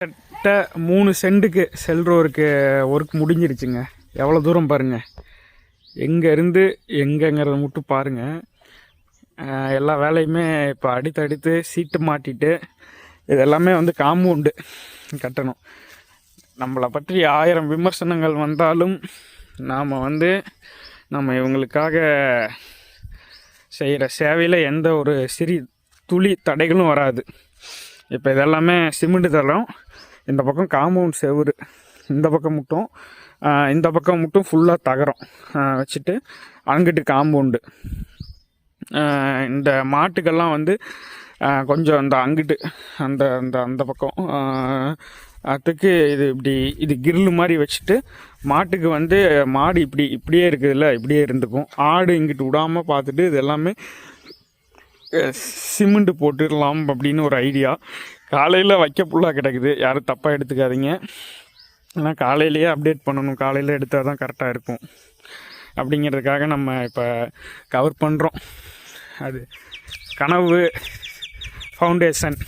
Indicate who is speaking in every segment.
Speaker 1: கிட்ட 3 சென்ட்டுக்கு செல்றோருக்கு ஒர்க் முடிஞ்சிருச்சுங்க. எவ்வளோ தூரம் பாருங்கள், எங்கேருந்து எங்கேங்கிறத மட்டும் பாருங்கள். எல்லா வேலையுமே இப்போ அடுத்தடுத்து சீட்டு மாட்டிட்டு இதெல்லாமே வந்து காம்பவுண்டு கட்டணும். நம்மளை பற்றி 1000 விமர்சனங்கள் வந்தாலும் நாம் வந்து நம்ம இவங்களுக்காக செய்கிற சேவையில் எந்த ஒரு சிறி துளி தடைகளும் வராது. இப்போ இதெல்லாமே சிமெண்ட் தளம், இந்த பக்கம் காம்பவுண்ட் செவுரு, இந்த பக்கம் மட்டும் ஃபுல்லாக தகரம் வச்சுட்டு அங்கிட்டு காம்பவுண்டு. இந்த மாட்டுக்கெல்லாம் வந்து கொஞ்சம் அந்த அங்கிட்டு அந்த அந்த அந்த பக்கம் அதுக்கு இது கிரில் மாதிரி வச்சுட்டு மாட்டுக்கு வந்து மாடு இப்படியே இருக்குதுல்ல, இப்படியே இருந்துக்கும். ஆடு இங்கிட்டு விடாமல் பார்த்துட்டு இது எல்லாமே சிமெண்ட் போட்டுடலாம் அப்படின்னு ஒரு ஐடியா. காலையில் வைக்க புல்லாக கிடக்குது, யாரும் தப்பாக எடுத்துக்காதீங்க. ஆனால் காலையிலேயே அப்டேட் பண்ணணும், காலையில் எடுத்தால் தான் கரெக்டாக இருக்கும் அப்படிங்கிறதுக்காக நம்ம இப்போ கவர் பண்ணுறோம். அது கனவு ஃபவுண்டேஷன்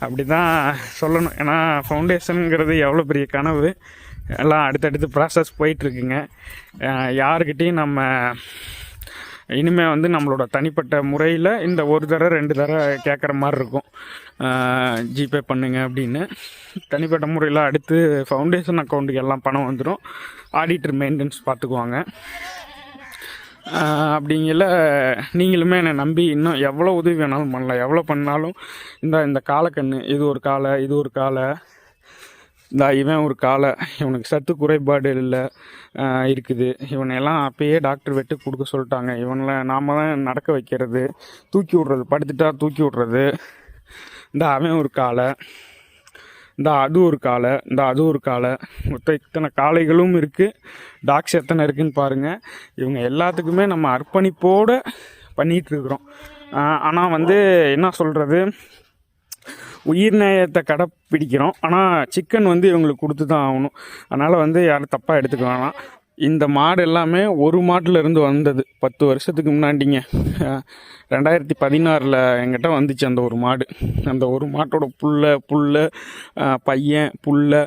Speaker 1: அப்படி தான் சொல்லணும். ஏன்னா ஃபவுண்டேஷனுங்கிறது எவ்வளோ பெரிய கனவு, எல்லாம் அடுத்தடுத்து ப்ராசஸ் போயிட்டுருக்குங்க. யாருக்கிட்டேயும் நம்ம இனிமேல் வந்து நம்மளோட தனிப்பட்ட முறையில் இந்த ஒரு தடவை 2 தடவை கேட்குற மாதிரி இருக்கும், ஜிபே பண்ணுங்க அப்படின்னு. தனிப்பட்ட முறையில் அடுத்து ஃபவுண்டேஷன் அக்கௌண்ட்டுக்கு எல்லாம் பணம் வந்துடும். ஆடிட்டர் மெயின்டெனன்ஸ் பார்த்துக்குவாங்க. அப்படிங்கல நீங்களுமே என்னை நம்பி இன்னும் எவ்வளோ உதவி வேணாலும் பண்ணலாம். எவ்வளோ பண்ணாலும் இந்த காலக்கண்ணு, இது ஒரு காலை, இவன் ஒரு காலை, இவனுக்கு சத்து குறைபாடு இல்லை இருக்குது, இவனையெல்லாம் அப்பயே டாக்டர் வெட்டு கொடுக்க சொல்லிட்டாங்க. இவனில் நாம் தான் நடக்க வைக்கிறது, தூக்கி விட்றது, படுத்துட்டா தூக்கி விட்றது. அவன் ஒரு காலை, அது ஒரு காலை, மொத்தம் இத்தனை காளைகளும் இருக்குது. டாக்ஸ் எத்தனை இருக்குதுன்னு பாருங்கள். இவங்க எல்லாத்துக்குமே நம்ம அர்ப்பணிப்போடு பண்ணிகிட்ருக்குறோம். ஆனால் வந்து என்ன சொல்கிறது, உயிர் நேயத்தை கடைப்பிடிக்கிறோம். ஆனால் சிக்கன் வந்து இவங்களுக்கு கொடுத்து தான் ஆகணும். அதனால் வந்து யாரும் தப்பாக எடுத்துக்க வேணாம். இந்த மாடு எல்லாமே ஒரு மாட்டிலேருந்து வந்தது. 10 வருஷத்துக்கு முன்னாடிங்க, 2016 என்கிட்ட வந்துச்சு அந்த ஒரு மாடு. அந்த ஒரு மாட்டோட புல்ல பையன், புல்ல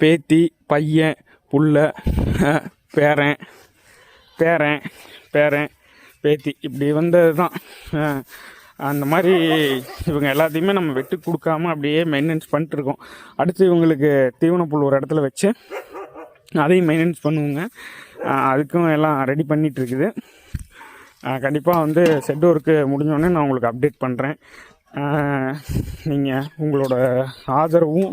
Speaker 1: பேத்தி, பையன், புல்ல பேரன் பேத்தி, இப்படி வந்தது தான். அந்த மாதிரி இவங்க எல்லாத்தையுமே நம்ம வெட்டு கொடுக்காம அப்படியே மெயின்டெனன்ஸ் பண்ணிட்டுருக்கோம். அடுத்து இவங்களுக்கு தீவனப்புல் ஒரு இடத்துல வச்சு அதையும் மெயின்டெனன்ஸ் பண்ணுவோங்க. அதுக்கும் எல்லாம் ரெடி பண்ணிகிட்ருக்குது. கண்டிப்பாக வந்து செட் ஒர்க்கு முடிஞ்சோடனே நான் உங்களுக்கு அப்டேட் பண்ணுறேன். நீங்கள் உங்களோட ஆதரவும்